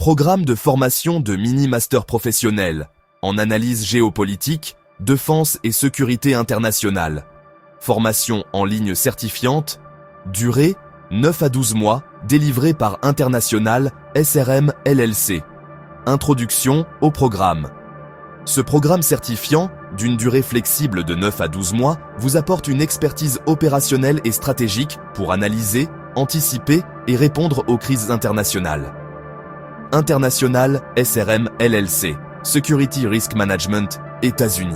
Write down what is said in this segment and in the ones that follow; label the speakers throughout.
Speaker 1: Programme de formation de mini-master professionnel en analyse géopolitique, défense et sécurité internationale. Formation en ligne certifiante. Durée 9 à 12 mois, délivrée par International SRM LLC. Introduction au programme. Ce programme certifiant, d'une durée flexible de 9 à 12 mois, vous apporte une expertise opérationnelle et stratégique pour analyser, anticiper et répondre aux crises internationales. International SRM LLC, Security Risk Management, États-Unis.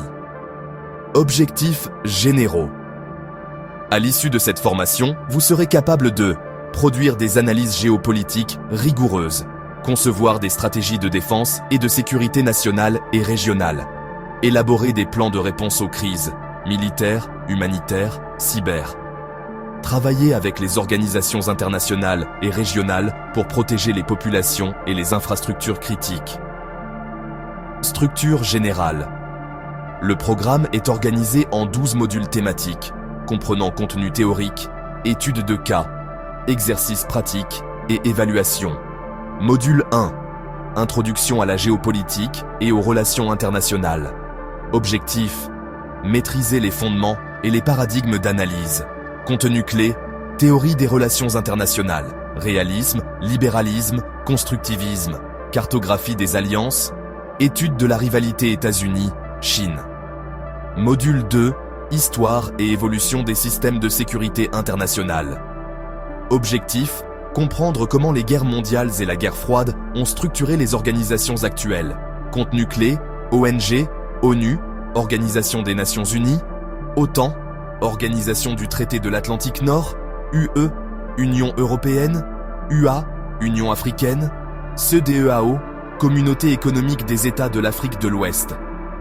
Speaker 1: Objectifs généraux. À l'issue de cette formation, vous serez capable de produire des analyses géopolitiques rigoureuses, concevoir des stratégies de défense et de sécurité nationale et régionale, élaborer des plans de réponse aux crises, militaires, humanitaires, cyber, travailler avec les organisations internationales et régionales pour protéger les populations et les infrastructures critiques. Structure générale. Le programme est organisé en 12 modules thématiques, comprenant contenu théorique, études de cas, exercices pratiques et évaluation. Module 1. Introduction à la géopolitique et aux relations internationales. Objectif. Maîtriser les fondements et les paradigmes d'analyse. Contenu clé. Théorie des relations internationales. Réalisme, libéralisme, constructivisme. Cartographie des alliances. Étude de la rivalité États-Unis-Chine. Module 2. Histoire et évolution des systèmes de sécurité internationale. Objectif. Comprendre comment les guerres mondiales et la guerre froide ont structuré les organisations actuelles. Contenu clé, ONG, ONU, Organisation des Nations Unies, OTAN, Organisation du Traité de l'Atlantique Nord, UE, Union Européenne, UA, Union Africaine, CEDEAO, Communauté économique des États de l'Afrique de l'Ouest.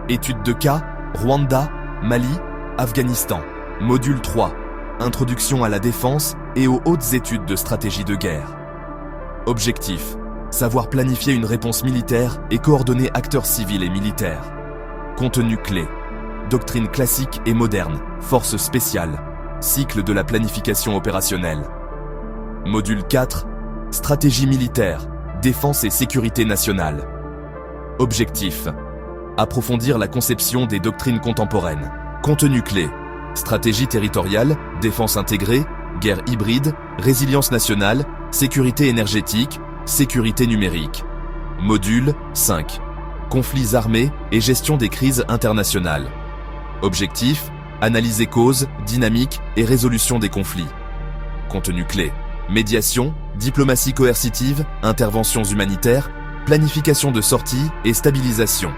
Speaker 1: Étude de cas, Rwanda, Mali, Afghanistan. Module 3. Introduction à la défense et aux hautes études de stratégie de guerre. Objectif. Savoir planifier une réponse militaire et coordonner acteurs civils et militaires. Contenu clé. Doctrine classique et moderne, forces spéciales. Cycle de la planification opérationnelle. Module 4. Stratégie militaire, défense et sécurité nationale. Objectif. Approfondir la conception des doctrines contemporaines. Contenu clé. Stratégie territoriale, défense intégrée, guerre hybride, résilience nationale, sécurité énergétique, sécurité numérique. Module 5. Conflits armés et gestion des crises internationales. Objectif. Analyser causes, dynamique et résolution des conflits. Contenu clé. Médiation, diplomatie coercitive, interventions humanitaires, planification de sortie et stabilisation.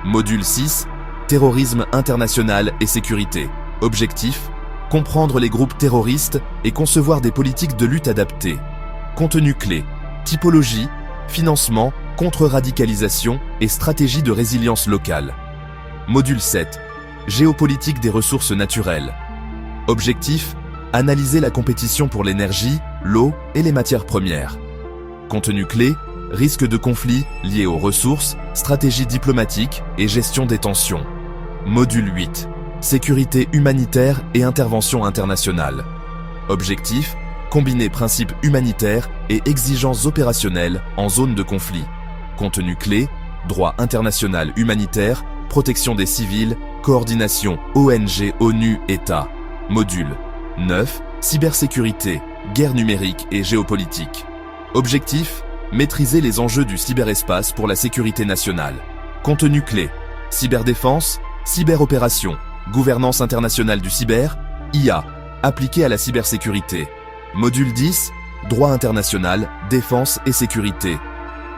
Speaker 1: Module 6. Terrorisme international et sécurité. Objectif. Comprendre les groupes terroristes et concevoir des politiques de lutte adaptées. Contenu clé. Typologie, financement, contre-radicalisation et stratégie de résilience locale. Module 7. Géopolitique des ressources naturelles. Objectif. Analyser la compétition pour l'énergie, l'eau et les matières premières. Contenu clé. Risque de conflits liés aux ressources, stratégie diplomatique et gestion des tensions. Module 8. Sécurité humanitaire et intervention internationale. Objectif. Combiner principes humanitaires et exigences opérationnelles en zone de conflit. Contenu clé. Droit international humanitaire, protection des civils, coordination ONG, ONU, État. Module 9. Cybersécurité, guerre numérique et géopolitique. Objectif. Maîtriser les enjeux du cyberespace pour la sécurité nationale. Contenu clé. Cyberdéfense, cyberopération, gouvernance internationale du cyber, IA, appliquée à la cybersécurité. Module 10. Droit international, défense et sécurité.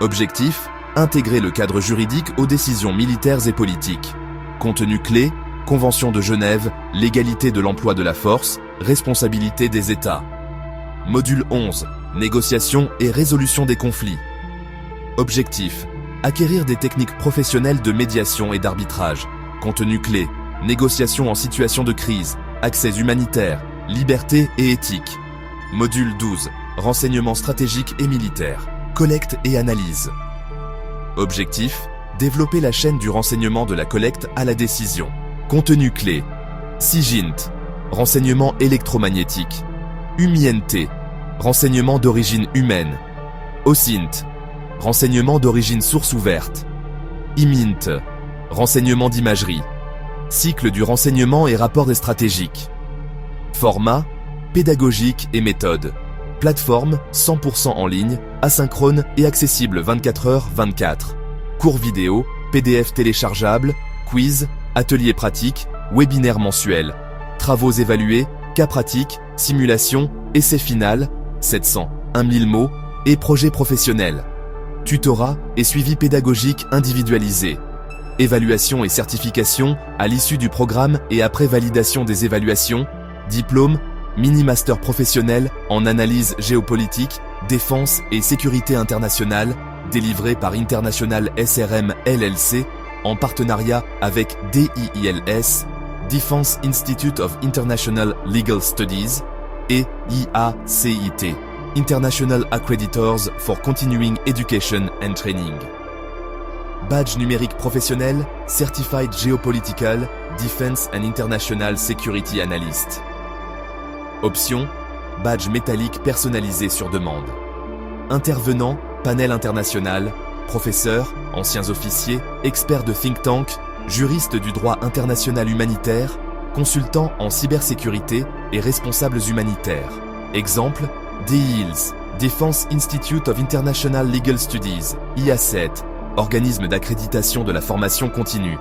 Speaker 1: Objectif. Intégrer le cadre juridique aux décisions militaires et politiques. Contenu clé. Convention de Genève, l'égalité de l'emploi de la force, responsabilité des États. Module 11. Négociation et résolution des conflits. Objectif. Acquérir des techniques professionnelles de médiation et d'arbitrage. Contenu clé. Négociation en situation de crise, accès humanitaire, liberté et éthique. Module 12. Renseignements stratégiques et militaires. Collecte et analyse. Objectif. Développer la chaîne du renseignement de la collecte à la décision. Contenu clé. SIGINT. Renseignement électromagnétique. HUMINT. Renseignement d'origine humaine. OSINT. renseignements d'origine source ouverte. IMINT, renseignements d'imagerie. Cycle du renseignement et rapports stratégiques. Format, pédagogique et méthode. Plateforme 100% en ligne, asynchrone et accessible 24h/24. Cours vidéo, PDF téléchargeable, quiz, ateliers pratiques, webinaires mensuels. Travaux évalués, cas pratiques, simulations, essais final, 700, 1000 mots, et projets professionnels. Tutorat et suivi pédagogique individualisé. Évaluation et certification à l'issue du programme et après validation des évaluations. Diplôme, mini-master professionnel en analyse géopolitique, défense et sécurité internationale, délivré par International SRM LLC, en partenariat avec DIILS, Defense Institute of International Legal Studies, et IACIT, International Accreditors for Continuing Education and Training. Badge numérique professionnel, Certified Geopolitical, Defense and International Security Analyst. Option, badge métallique personnalisé sur demande. Intervenant, panel international, professeurs, anciens officiers, experts de think tank, juristes du droit international humanitaire, consultants en cybersécurité et responsables humanitaires. Exemple, DIILS, Defense Institute of International Legal Studies, IACET, organisme d'accréditation de la formation continue.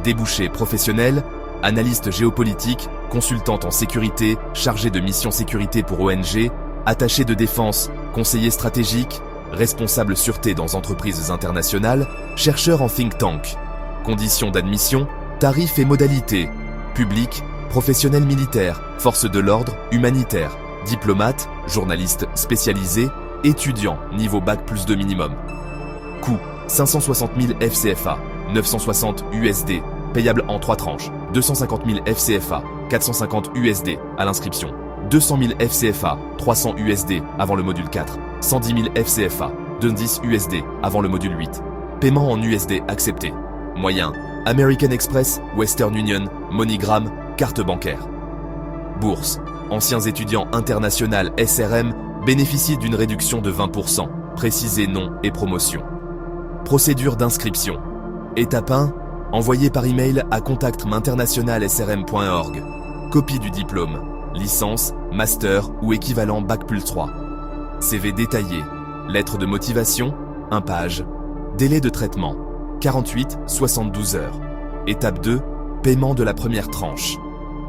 Speaker 1: Débouchés professionnels, analyste géopolitique, consultante en sécurité, chargé de mission sécurité pour ONG, attaché de défense, conseiller stratégique, responsable sûreté dans entreprises internationales, chercheur en think tank. Conditions d'admission, tarifs et modalités. Public, professionnel militaire, force de l'ordre, humanitaire, diplomate, journaliste spécialisé, étudiant, niveau bac+2 minimum. Coût, 560 000 FCFA, 960 USD, payable en 3 tranches, 250 000 FCFA, 450 USD à l'inscription, 200 000 FCFA, 300 USD avant le module 4, 110 000 FCFA, 210 USD avant le module 8. Paiement en USD accepté. Moyen, American Express, Western Union, MoneyGram, carte bancaire. Bourse, anciens étudiants international SRM bénéficient d'une réduction de 20%, précisé nom et promotion. Procédure d'inscription. Étape 1, envoyé par email à contactminternationalsrm.org. Copie du diplôme, licence, master ou équivalent bac+3. CV détaillé, lettre de motivation, 1 page. Délai de traitement, 48-72 heures. Étape 2, paiement de la première tranche.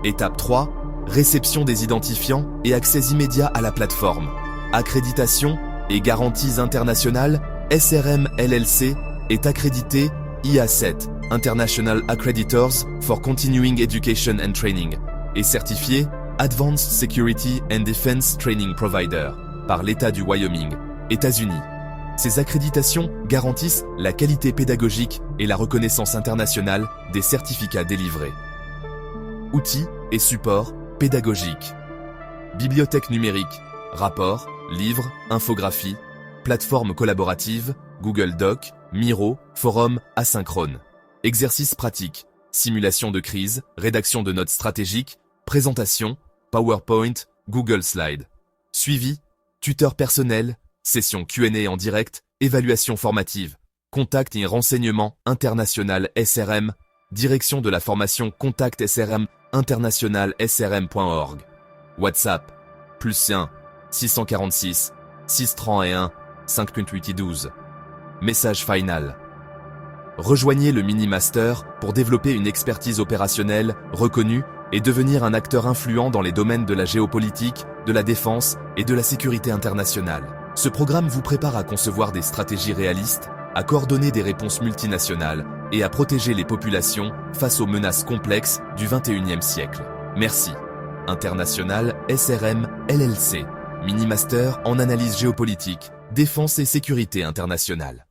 Speaker 1: Étape 3, réception des identifiants et accès immédiat à la plateforme. Accréditation et garanties internationales, SRM LLC est accrédité IACET, International Accreditors for Continuing Education and Training, et certifié Advanced Security and Defense Training Provider par l'État du Wyoming, États-Unis. Ces accréditations garantissent la qualité pédagogique et la reconnaissance internationale des certificats délivrés. Outils et supports pédagogiques. Bibliothèque numérique, rapports, livres, infographies, plateforme collaborative, Google Doc, Miro, forum asynchrone. Exercices pratiques, simulation de crise, rédaction de notes stratégiques, présentation, PowerPoint, Google Slide. Suivi, tuteur personnel, session Q&A en direct, évaluation formative, contact et renseignement international SRM, direction de la formation contact SRM international srm.org. WhatsApp, +1 646 631 5.812. Message final. Rejoignez le mini-master pour développer une expertise opérationnelle reconnue et devenir un acteur influent dans les domaines de la géopolitique, de la défense et de la sécurité internationale. Ce programme vous prépare à concevoir des stratégies réalistes, à coordonner des réponses multinationales et à protéger les populations face aux menaces complexes du XXIe siècle. Merci. International SRM LLC. Mini-master en analyse géopolitique, défense et sécurité internationale.